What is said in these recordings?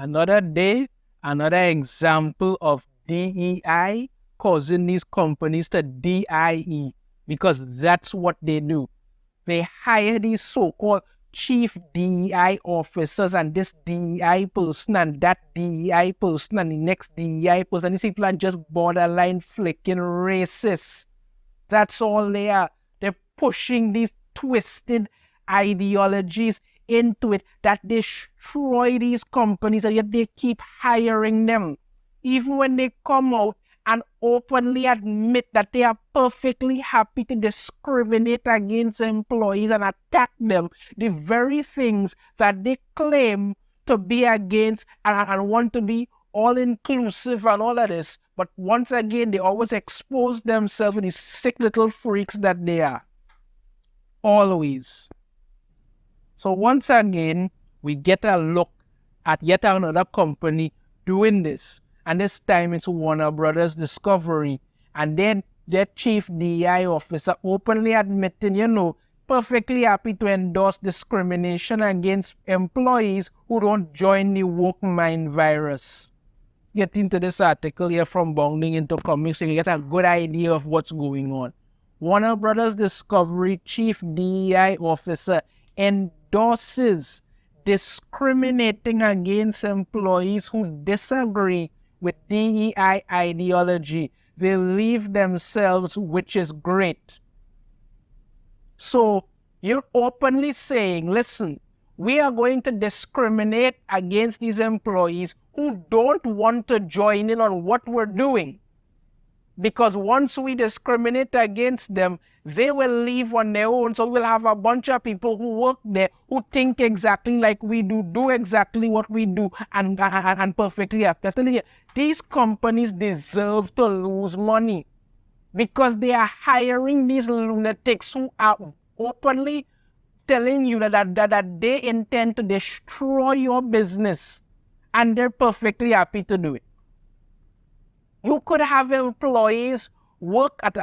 Another day, another example of DEI causing these companies to DIE, because that's what they do. They hire these so-called chief DEI officers, and this DEI person and that DEI person and the next DEI person. These people are just borderline flicking racist. That's all they are. They're pushing these twisted ideologies into it that destroy these companies, and yet they keep hiring them. Even when they come out and openly admit that they are perfectly happy to discriminate against employees and attack them, the very things that they claim to be against and want to be all-inclusive and all of this, but once again, they always expose themselves to these sick little freaks that they are. Always. So once again, we get a look at yet another company doing this. And this time it's Warner Brothers Discovery. And then their chief DEI officer openly admitting, perfectly happy to endorse discrimination against employees who don't join the woke mind virus. Get into this article here from Bounding Into Comics so you get a good idea of what's going on. Warner Brothers Discovery chief DEI officer endorses discriminating against employees who disagree with DEI ideology. They leave themselves, which is great. So you're openly saying, listen, we are going to discriminate against these employees who don't want to join in on what we're doing. Because once we discriminate against them, they will leave on their own. So we'll have a bunch of people who work there who think exactly like we do exactly what we do, and perfectly happy. These companies deserve to lose money because they are hiring these lunatics who are openly telling you that they intend to destroy your business, and they're perfectly happy to do it. You could have employees work at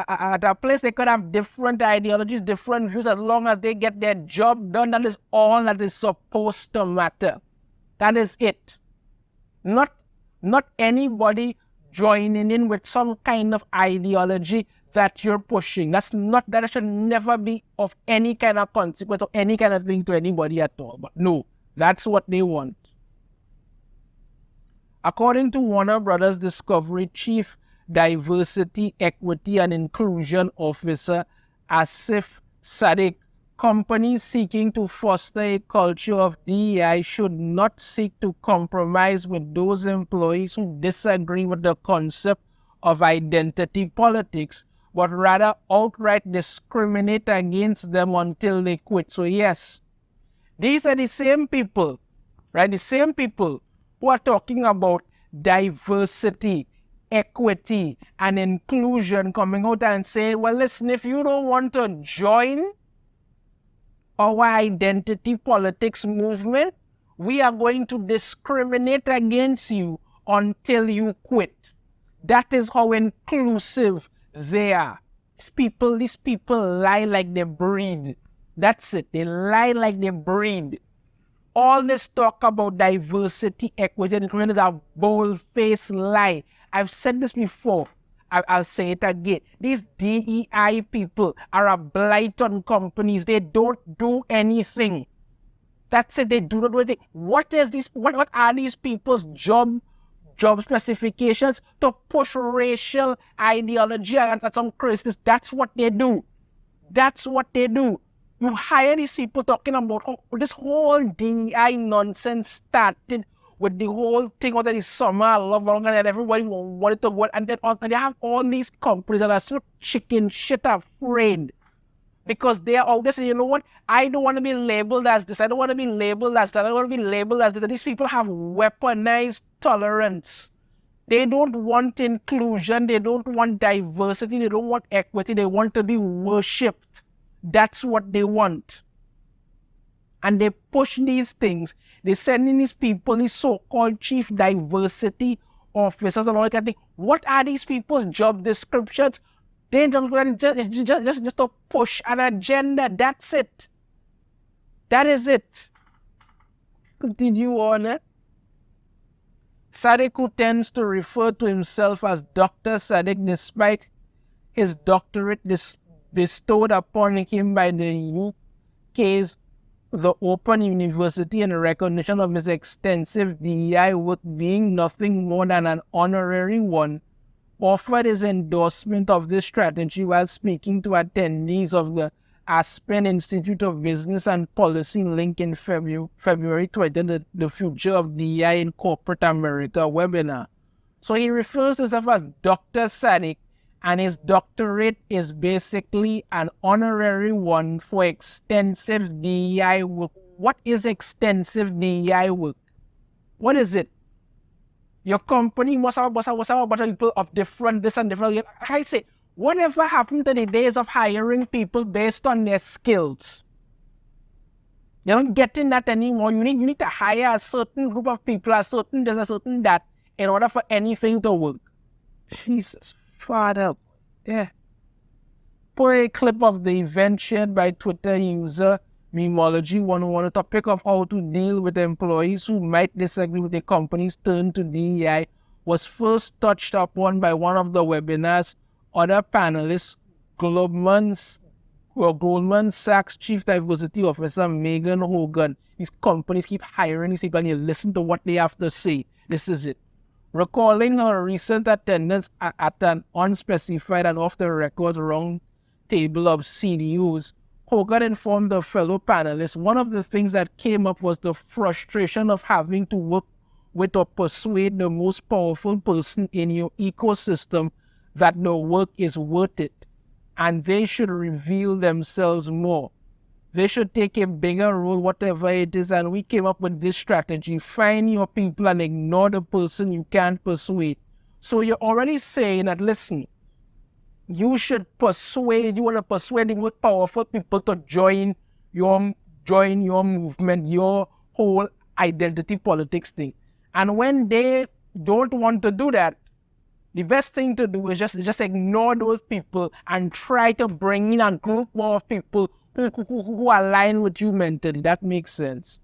a place. They could have different ideologies, different views. As long as they get their job done, that is all that is supposed to matter. That is it. Not anybody joining in with some kind of ideology that you're pushing. That should never be of any kind of consequence or any kind of thing to anybody at all. But no, that's what they want. According to Warner Brothers Discovery Chief Diversity, Equity and Inclusion Officer Asif Sadiq, companies seeking to foster a culture of DEI should not seek to compromise with those employees who disagree with the concept of identity politics, but rather outright discriminate against them until they quit. So yes, these are the same people, right? The same people who are talking about diversity, equity, and inclusion, coming out and saying, well, listen, if you don't want to join our identity politics movement, we are going to discriminate against you until you quit. That is how inclusive they are. These people lie like they breathe. That's it. They lie like they breathe. All this talk about diversity, equity, and inclusion is a bold-faced lie. I've said this before. I'll say it again. These DEI people are a blight on companies. They don't do anything. That's it. They do not do anything. What are these people's job specifications? To push racial ideology and some craziness. That's what they do. That's what they do. You hire these people talking about this whole DEI nonsense started with the whole thing under the summer, I love longer than everybody wanted to work, and then they have all these companies that are so chicken shit afraid because they are all this. And you know what? I don't want to be labeled as this. I don't want to be labeled as that. I don't want to be labeled as that. These people have weaponized tolerance. They don't want inclusion. They don't want diversity. They don't want equity. They want to be worshipped. That's what they want. And they push these things. They send in these people, these so-called chief diversity officers and all that kind of thing. What are these people's job descriptions? They don't just to push an agenda. That's it. That is it. Continue on. Sadiq, who tends to refer to himself as Dr. Sadiq despite his doctorate bestowed upon him by the UK's the Open University in recognition of his extensive DEI work being nothing more than an honorary one, offered his endorsement of this strategy while speaking to attendees of the Aspen Institute of Business and Policy Link in February 20, the Future of DEI in Corporate America webinar. So he refers to himself as Dr. Sadiq, and his doctorate is basically an honorary one for extensive DEI work. What is extensive DEI work? What is it? Your company must have a bunch of people of different, this and different. I say, whatever happened to the days of hiring people based on their skills? You're not getting that anymore. You need to hire a certain group of people, a certain this, a certain that, in order for anything to work. Jesus, Father. Yeah. Put a clip of the event shared by Twitter user Memology 101, a topic of how to deal with employees who might disagree with the company's turn to DEI was first touched upon by one of the webinar's other panelists, Goldman Sachs Chief Diversity Officer Megan Hogan. These companies keep hiring these people and you listen to what they have to say. This is it. Recalling her recent attendance at an unspecified and off-the-record round table of CDUs, Hogan informed the fellow panelists one of the things that came up was the frustration of having to work with or persuade the most powerful person in your ecosystem that the work is worth it, and they should reveal themselves more. They should take a bigger role, whatever it is, and we came up with this strategy. Find your people and ignore the person you can't persuade. So you're already saying that, listen, you want to persuade the most powerful people to join your movement, your whole identity politics thing. And when they don't want to do that, the best thing to do is just ignore those people and try to bring in a group more of people who align with you mentally. That makes sense.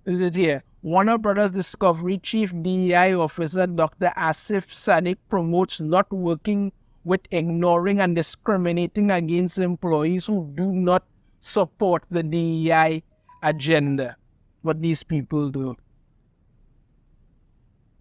Here, Warner Brothers Discovery Chief DEI Officer Dr. Asif Sadiq promotes not working with ignoring and discriminating against employees who do not support the DEI agenda. What these people do.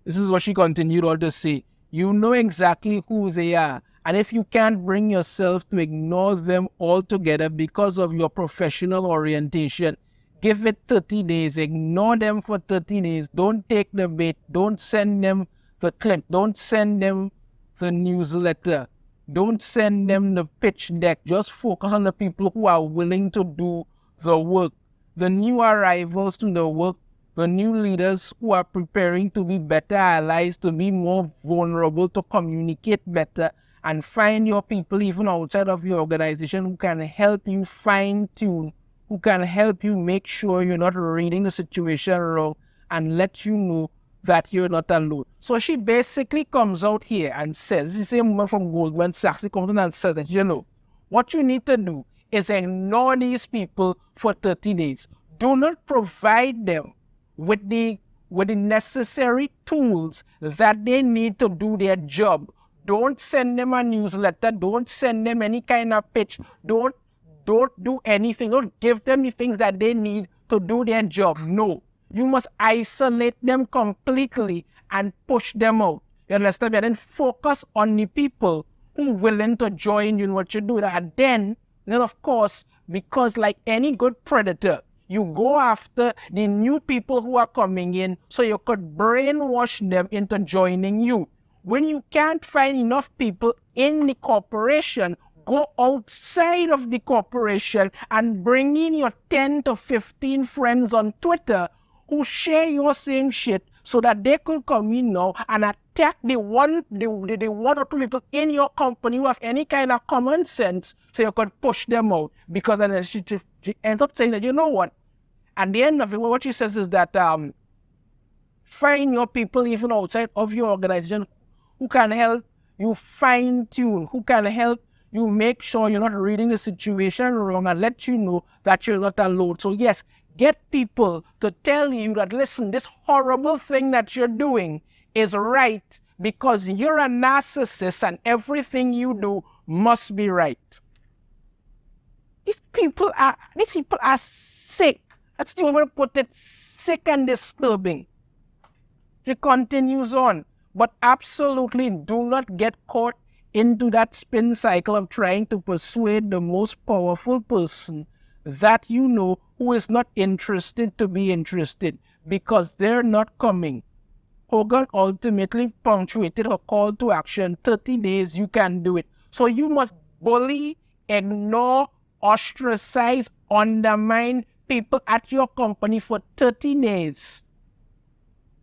This is what she continued on to say. You know exactly who they are. And if you can't bring yourself to ignore them altogether because of your professional orientation, give it 30 days. Ignore them for 30 days. Don't take the bait. Don't send them the clip. Don't send them the newsletter. Don't send them the pitch deck. Just focus on the people who are willing to do the work. The new arrivals to the work, the new leaders who are preparing to be better allies, to be more vulnerable, to communicate better, and find your people even outside of your organization who can help you fine-tune, who can help you make sure you're not reading the situation wrong and let you know that you're not alone. So she basically comes out here and says, this is a woman from Goldman Sachs, she comes in and says that, what you need to do is ignore these people for 30 days. Do not provide them with the necessary tools that they need to do their job. Don't send them a newsletter. Don't send them any kind of pitch. Don't do anything. Don't give them the things that they need to do their job. No. You must isolate them completely and push them out. You understand? And then focus on the people who are willing to join you in what you do. And then of course, because like any good predator, you go after the new people who are coming in so you could brainwash them into joining you. When you can't find enough people in the corporation, go outside of the corporation and bring in your 10 to 15 friends on Twitter who share your same shit so that they could come in now and attack the one or two people in your company who have any kind of common sense so you could push them out. Because then she ends up saying that, you know what? At the end of it, what she says is that find your people even outside of your organization who can help you fine-tune, who can help you make sure you're not reading the situation wrong and let you know that you're not alone. So yes, get people to tell you that, listen, this horrible thing that you're doing is right because you're a narcissist and everything you do must be right. These people are sick. That's the way to put it, sick and disturbing. He continues on, but absolutely do not get caught into that spin cycle of trying to persuade the most powerful person that you know who is not interested to be interested because they're not coming. Hogan ultimately punctuated her call to action, 30 days, you can do it. So you must bully, ignore, ostracize, undermine people at your company for 30 days.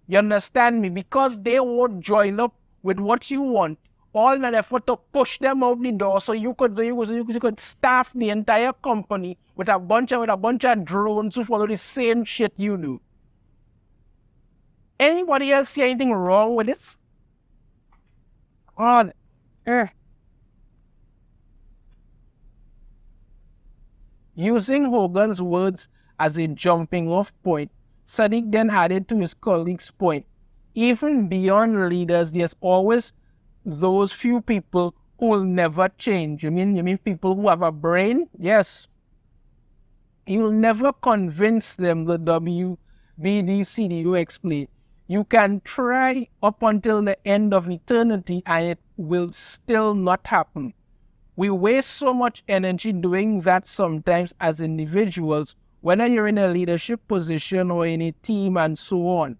You understand me? Because they won't join up with what you want. All in an effort to push them out the door so you could staff the entire company with a bunch of drones who follow the same shit you do. Anybody else see anything wrong with this? God. Using Hogan's words as a jumping off point, Sadiq then added to his colleague's point. Even beyond leaders, there's always those few people who will never change. You mean people who have a brain? Yes. You will never convince them, the WBD CDO explained. You can try up until the end of eternity and it will still not happen. We waste so much energy doing that sometimes as individuals, whether you're in a leadership position or in a team and so on.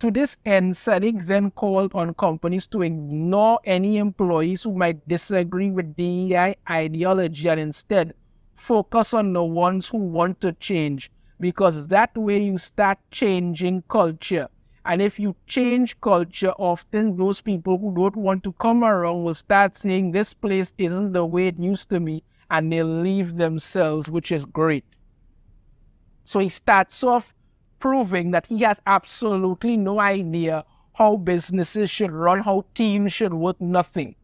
To this end, Sadiq then called on companies to ignore any employees who might disagree with DEI ideology and instead focus on the ones who want to change, because that way you start changing culture. And if you change culture, often those people who don't want to come around will start saying this place isn't the way it used to be, and they'll leave themselves, which is great. So he starts off proving that he has absolutely no idea how businesses should run, how teams should work, nothing.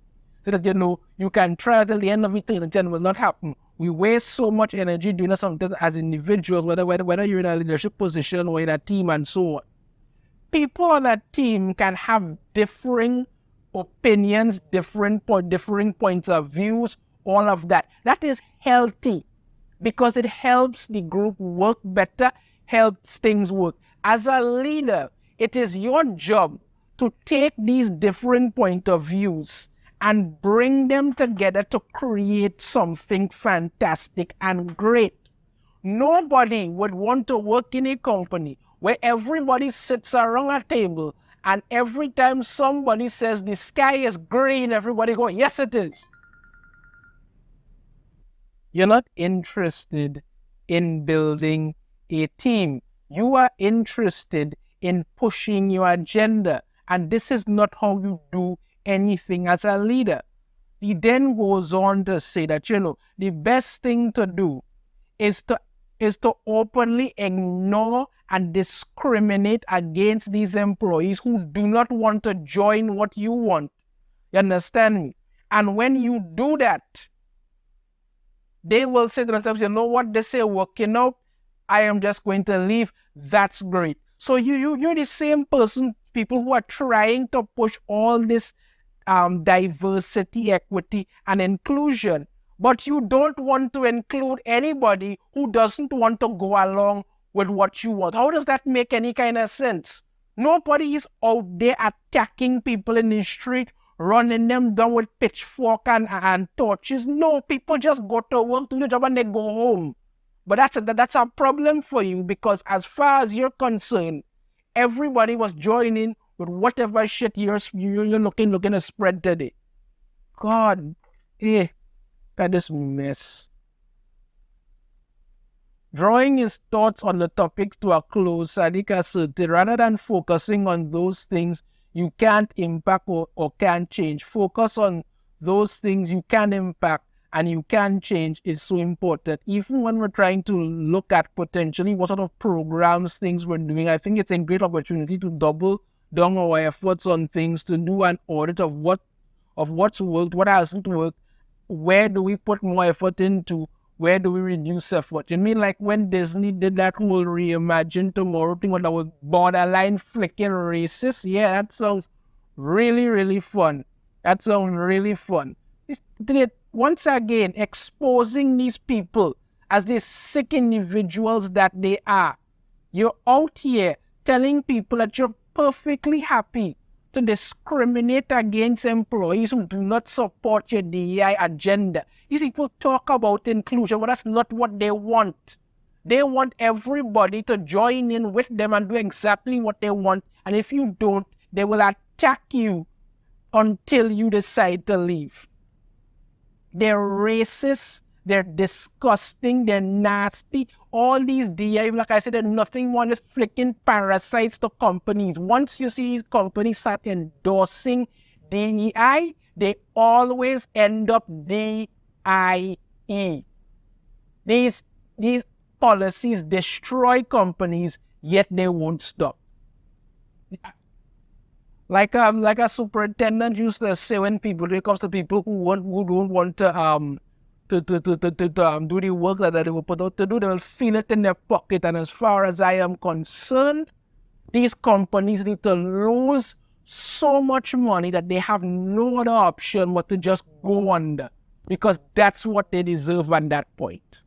So that, you can try till the end of eternity and it will not happen. We waste so much energy doing something as individuals, whether you're in a leadership position or in a team and so on. People on a team can have differing opinions, differing points of views, all of that. That is healthy because it helps the group work better, helps things work. As a leader, it is your job to take these different point of views and bring them together to create something fantastic and great. Nobody would want to work in a company where everybody sits around a table and every time somebody says the sky is green, everybody goes, yes, it is. You're not interested in building a team. You are interested in pushing your agenda. And this is not how you do anything as a leader. He then goes on to say that, the best thing to do is to openly ignore and discriminate against these employees who do not want to join what you want. You understand me? And when you do that, they will say to themselves, you know what, this is working out, I am just going to leave. That's great. So you're the same person, people who are trying to push all this diversity, equity, and inclusion, but you don't want to include anybody who doesn't want to go along with what you want. How does that make any kind of sense? Nobody is out there attacking people in the street, running them down with pitchfork and torches. No, people just go to work, do the job, and they go home. But that's a problem for you, because as far as you're concerned, everybody was joining with whatever shit you're looking to spread today. God, look at this mess. Drawing his thoughts on the topic to a close, Sadiq asserted, rather than focusing on those things you can't impact or can't change, focus on those things you can impact and you can change is so important. Even when we're trying to look at potentially what sort of programs, things we're doing, I think it's a great opportunity to double down our efforts on things, to do an audit of what's worked, what hasn't worked, where do we put more effort into, where do we reduce effort? You mean like when Disney did that whole Reimagine Tomorrow thing with our borderline flicking racist? Yeah, that sounds Really, really fun. That sounds really fun. Once again, exposing these people as these sick individuals that they are. You're out here telling people that you're perfectly happy to discriminate against employees who do not support your DEI agenda. These people talk about inclusion, but that's not what they want. They want everybody to join in with them and do exactly what they want. And if you don't, they will attack you until you decide to leave. They're racist, they're disgusting, they're nasty. All these DI, like I said, they're nothing more than freaking parasites to companies. Once you see these companies start endorsing DEI, they always end up DIE. These policies destroy companies, yet they won't stop. Like a superintendent used to say when it comes to people who don't want to do the work that they were put out to do, they will feel it in their pocket. And as far as I am concerned, these companies need to lose so much money that they have no other option but to just go under, because that's what they deserve at that point.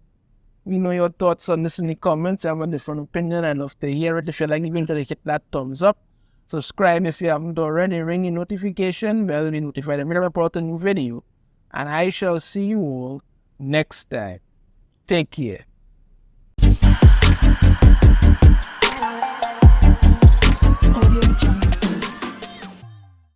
We know your thoughts on this in the comments. I have a different opinion. I'd love to hear it. If you like, you can hit that thumbs up. Subscribe if you haven't already. Ring the notification bell to be notified every time I upload a new video. And I shall see you all next time. Take care.